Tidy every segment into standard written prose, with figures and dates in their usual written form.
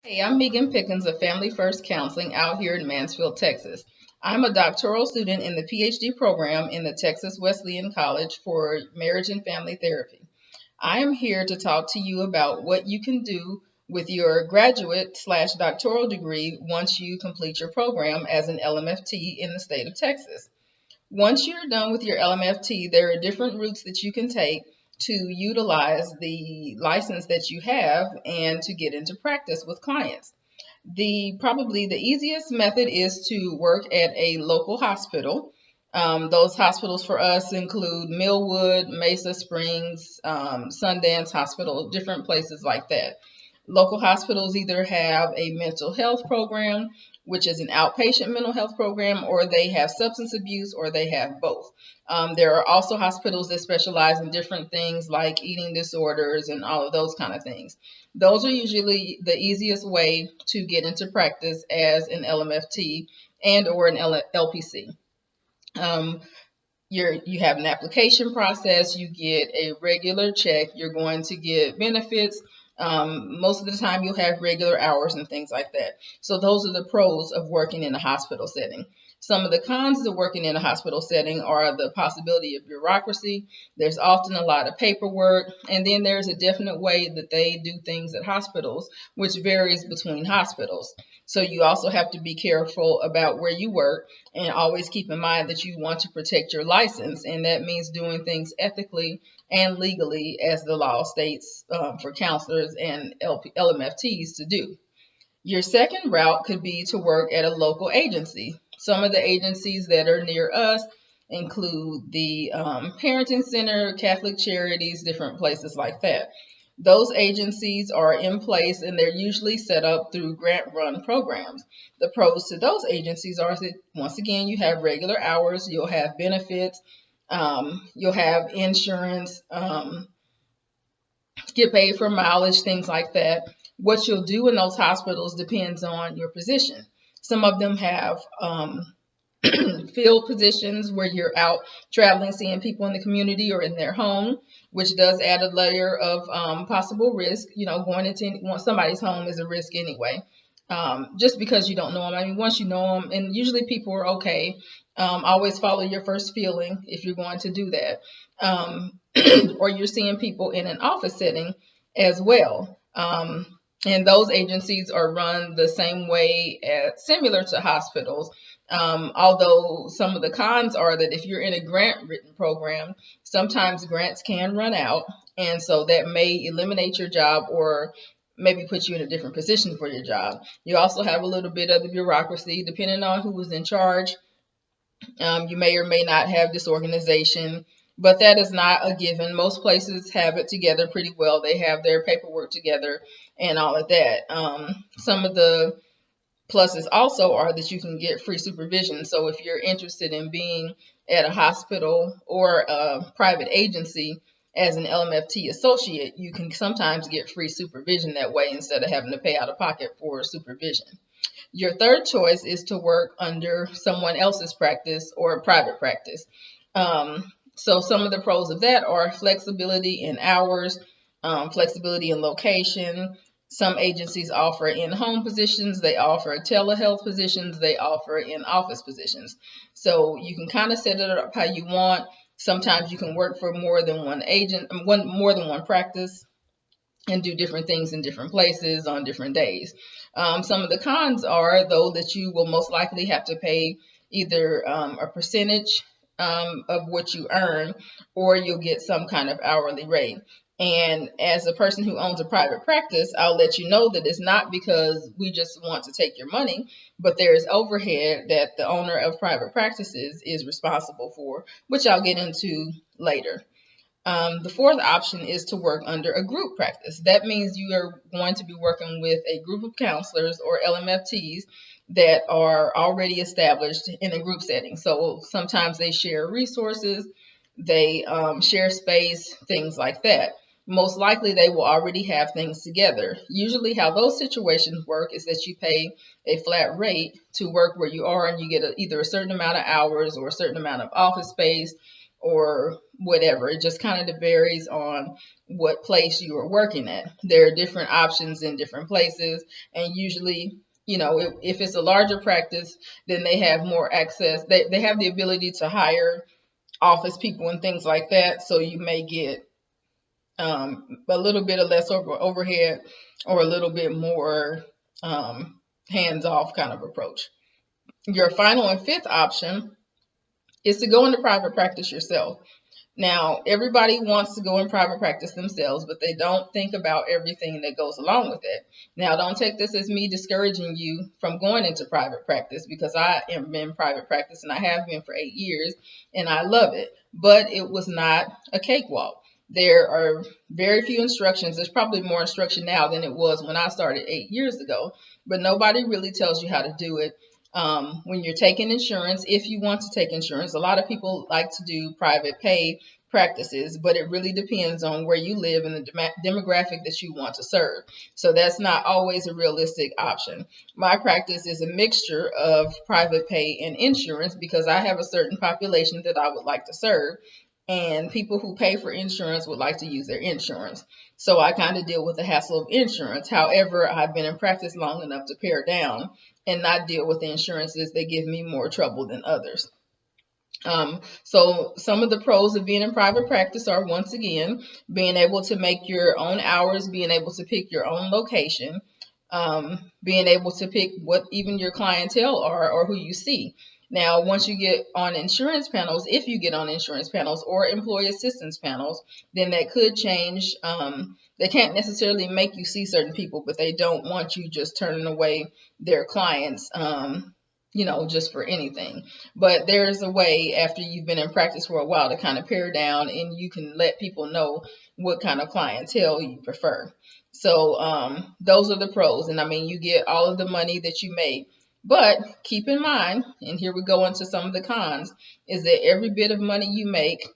Hey, I'm Megan Pickens of Family First Counseling out here in Mansfield, Texas. I'm a doctoral student in the PhD program in the Texas Wesleyan College for Marriage and Family Therapy. I am here to talk to you about what you can do with your graduate/slash doctoral degree once you complete your program as an LMFT in the state of Texas. Once you're done with your LMFT, there are different routes that you can take to utilize the license that you have and to get into practice with clients. The probably the easiest method is to work at a local hospital. Those hospitals for us include Millwood, Mesa Springs, Sundance Hospital, different places like that. Local hospitals either have a mental health program, which is an outpatient mental health program, or they have substance abuse, or they have both. There are also hospitals that specialize in different things like eating disorders and all of those kind of things. Those are usually the easiest way to get into practice as an LMFT and or an LPC. Um, you have an application process, you get a regular check, you're going to get benefits. Most of the time you'll have regular hours and things like that. So those are the pros of working in a hospital setting. Some of the cons of working in a hospital setting are the possibility of bureaucracy. There's often a lot of paperwork, and then there's a definite way that they do things at hospitals, which varies between hospitals. So you also have to be careful about where you work and always keep in mind that you want to protect your license, and that means doing things ethically and legally as the law states for counselors and LMFTs to do. Your second route could be to work at a local agency. Some of the agencies that are near us include the Parenting Center, Catholic Charities, different places like that. Those agencies are in place and they're usually set up through grant run programs. The pros to those agencies are that, once again, you have regular hours, you'll have benefits, you'll have insurance, get paid for mileage, things like that. What you'll do in those hospitals depends on your position. Some of them have field positions where you're out traveling, seeing people in the community or in their home, which does add a layer of possible risk. You know, going into somebody's home is a risk anyway. Just because you don't know them. I mean, once you know them, and usually people are okay. Always follow your first feeling if you're going to do that. Or you're seeing people in an office setting as well. And those agencies are run the same way, similar to hospitals. Although some of the cons are that if you're in a grant written program, sometimes grants can run out. And so that may eliminate your job or maybe put you in a different position for your job. You also have a little bit of the bureaucracy, depending on who is in charge. You may or may not have disorganization, but that is not a given. Most places have it together pretty well. They have their paperwork together and all of that. Some of the pluses also are that you can get free supervision. So if you're interested in being at a hospital or a private agency as an LMFT associate, you can sometimes get free supervision that way instead of having to pay out of pocket for supervision. Your third choice is to work under someone else's practice or private practice. So some of the pros of that are flexibility in hours, flexibility in location. Some agencies offer in-home positions, they offer telehealth positions, they offer in-office positions. So you can kind of set it up how you want. Sometimes you can work for more than one agent, more than one practice, and do different things in different places on different days. Some of the cons are, though, that you will most likely have to pay either a percentage of what you earn, or you'll get some kind of hourly rate. And as a person who owns a private practice, I'll let you know that it's not because we just want to take your money, but there is overhead that the owner of private practices is responsible for, which I'll get into later. The fourth option is to work under a group practice. That means you are going to be working with a group of counselors or LMFTs that are already established in a group setting. So sometimes they share resources, they share space, things like that. Most likely they will already have things together. Usually how those situations work is that you pay a flat rate to work where you are, and you get either a certain amount of hours or a certain amount of office space or whatever. It just kind of varies on what place you are working at. There are different options in different places, and usually, if it's a larger practice, then they have more access. They have the ability to hire office people and things like that. So you may get a little bit of less overhead or a little bit more hands off kind of approach. Your final and fifth option is to go into private practice yourself. Now, everybody wants to go in private practice themselves, but they don't think about everything that goes along with it. Now, don't take this as me discouraging you from going into private practice, because I am in private practice and I have been for 8 years and I love it, but it was not a cakewalk. There are very few instructions. There's probably more instruction now than it was when I started 8 years ago, but nobody really tells you how to do it. When you're taking insurance, if you want to take insurance, a lot of people like to do private pay practices, but it really depends on where you live and the demographic that you want to serve. So that's not always a realistic option. My practice is a mixture of private pay and insurance because I have a certain population that I would like to serve. And people who pay for insurance would like to use their insurance. So I kind of deal with the hassle of insurance. However, I've been in practice long enough to pare down and not deal with the insurances that give me more trouble than others. So some of the pros of being in private practice are, once again, being able to make your own hours, being able to pick your own location, being able to pick what even your clientele are or who you see. Now, once you get on insurance panels, if you get on insurance panels or employee assistance panels, then that could change. They can't necessarily make you see certain people, but they don't want you just turning away their clients, just for anything. But there's a way after you've been in practice for a while to kind of pare down, and you can let people know what kind of clientele you prefer. So those are the pros. And I mean, you get all of the money that you make. But keep in mind, and here we go into some of the cons, is that every bit of money you make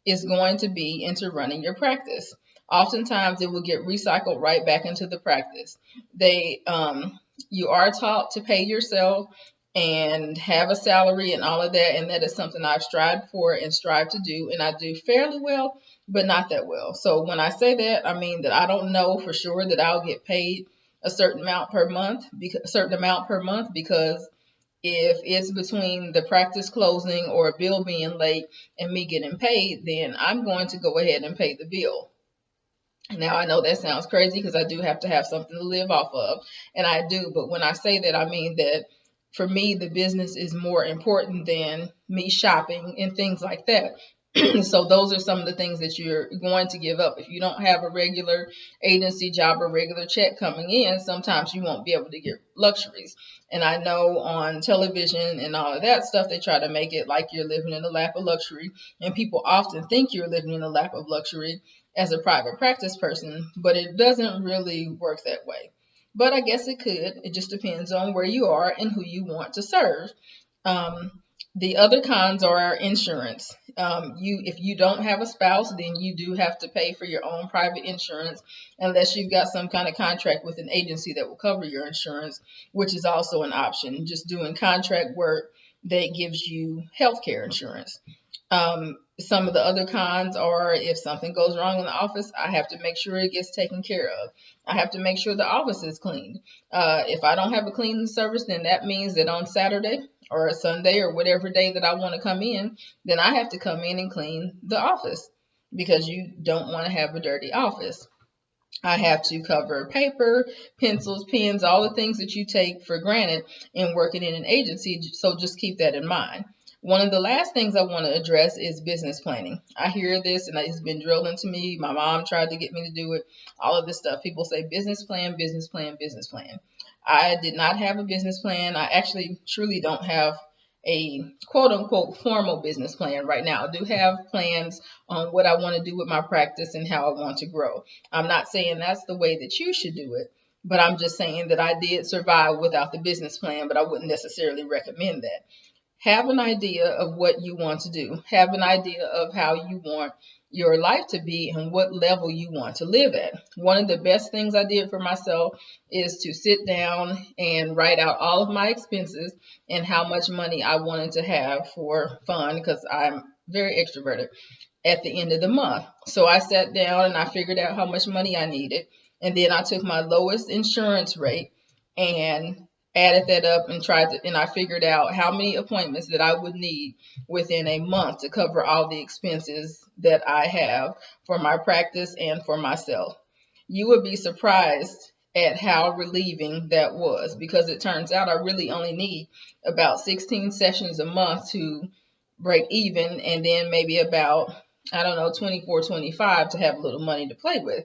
is going to be into running your practice. Oftentimes, it will get recycled right back into the practice. You are taught to pay yourself and have a salary and all of that, and that is something I've strived for and strive to do, and I do fairly well, but not that well. So when I say that, I mean that I don't know for sure that I'll get paid a certain amount per month, because if it's between the practice closing or a bill being late and me getting paid, then I'm going to go ahead and pay the bill. Now, I know that sounds crazy because I do have to have something to live off of, and I do. But when I say that, I mean that for me, the business is more important than me shopping and things like that. So those are some of the things that you're going to give up. If you don't have a regular agency job or regular check coming in, sometimes you won't be able to get luxuries. And I know on television and all of that stuff, they try to make it like you're living in a lap of luxury. And people often think you're living in a lap of luxury as a private practice person, but it doesn't really work that way. But I guess it could. It just depends on where you are and who you want to serve. The other cons are insurance. If you don't have a spouse, then you do have to pay for your own private insurance, unless you've got some kind of contract with an agency that will cover your insurance, which is also an option. Just doing contract work that gives you healthcare insurance. Some of the other cons are, if something goes wrong in the office, I have to make sure it gets taken care of. I have to make sure the office is cleaned. If I don't have a cleaning service, then that means that on Saturday or a Sunday or whatever day that I want to come in, then I have to come in and clean the office, because you don't want to have a dirty office. I have to cover paper, pencils, pens, all the things that you take for granted in working in an agency. So just keep that in mind. One of the last things I want to address is business planning. I hear this and it's been drilled into me. My mom tried to get me to do it. All of this stuff. People say business plan, business plan, business plan. I did not have a business plan. I actually truly don't have a quote unquote formal business plan right now. I do have plans on what I want to do with my practice and how I want to grow. I'm not saying that's the way that you should do it, but I'm just saying that I did survive without the business plan, but I wouldn't necessarily recommend that. Have an idea of what you want to do. Have an idea of how you want your life to be and what level you want to live at. One of the best things I did for myself is to sit down and write out all of my expenses and how much money I wanted to have for fun, because I'm very extroverted at the end of the month. So I sat down and I figured out how much money I needed. And then I took my lowest insurance rate and added that up and and I figured out how many appointments that I would need within a month to cover all the expenses that I have for my practice and for myself. You would be surprised at how relieving that was, because it turns out I really only need about 16 sessions a month to break even, and then maybe about, I don't know, 24, 25 to have a little money to play with.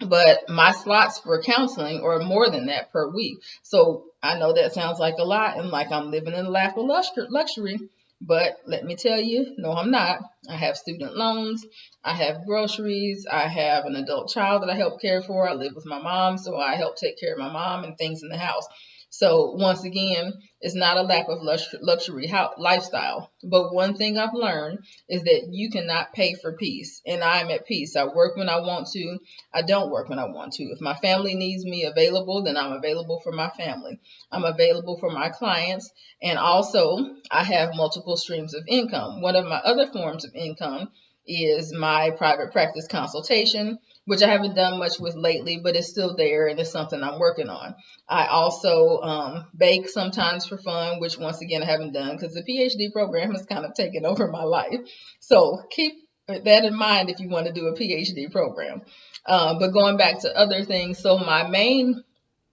But my slots for counseling are more than that per week. So I know that sounds like a lot and like I'm living in the lap of luxury. But let me tell you, no, I'm not. I have student loans. I have groceries. I have an adult child that I help care for. I live with my mom, so I help take care of my mom and things in the house. So once again, it's not a lack of luxury lifestyle. But one thing I've learned is that you cannot pay for peace. And I'm at peace. I work when I want to. I don't work when I want to. If my family needs me available, then I'm available for my family. I'm available for my clients. And also, I have multiple streams of income. One of my other forms of income is my private practice consultation, which I haven't done much with lately, but it's still there and it's something I'm working on. I also bake sometimes for fun, which once again I haven't done because the PhD program has kind of taken over my life. So keep that in mind if you want to do a PhD program. But going back to other things, so my main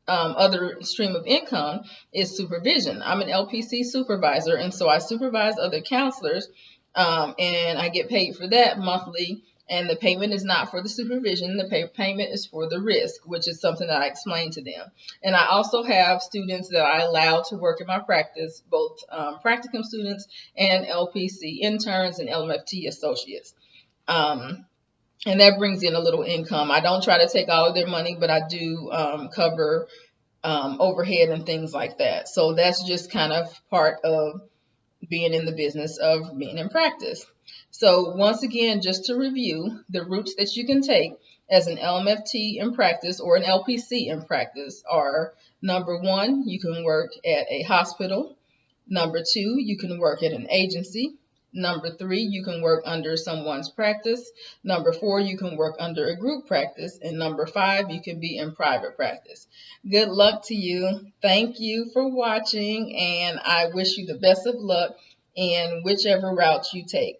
other stream of income is supervision. I'm an LPC supervisor, and so I supervise other counselors, and I get paid for that monthly. And the payment is not for the supervision. The payment is for the risk, which is something that I explain to them. And I also have students that I allow to work in my practice, both practicum students and LPC interns and LMFT associates. And that brings in a little income. I don't try to take all of their money, but I do cover overhead and things like that. So that's just kind of part of being in the business of being in practice. So once again, just to review, the routes that you can take as an LMFT in practice or an LPC in practice are: number one, you can work at a hospital. Number two, you can work at an agency. Number three, you can work under someone's practice. Number four, you can work under a group practice. And number five, you can be in private practice. Good luck to you. Thank you for watching, and I wish you the best of luck in whichever route you take.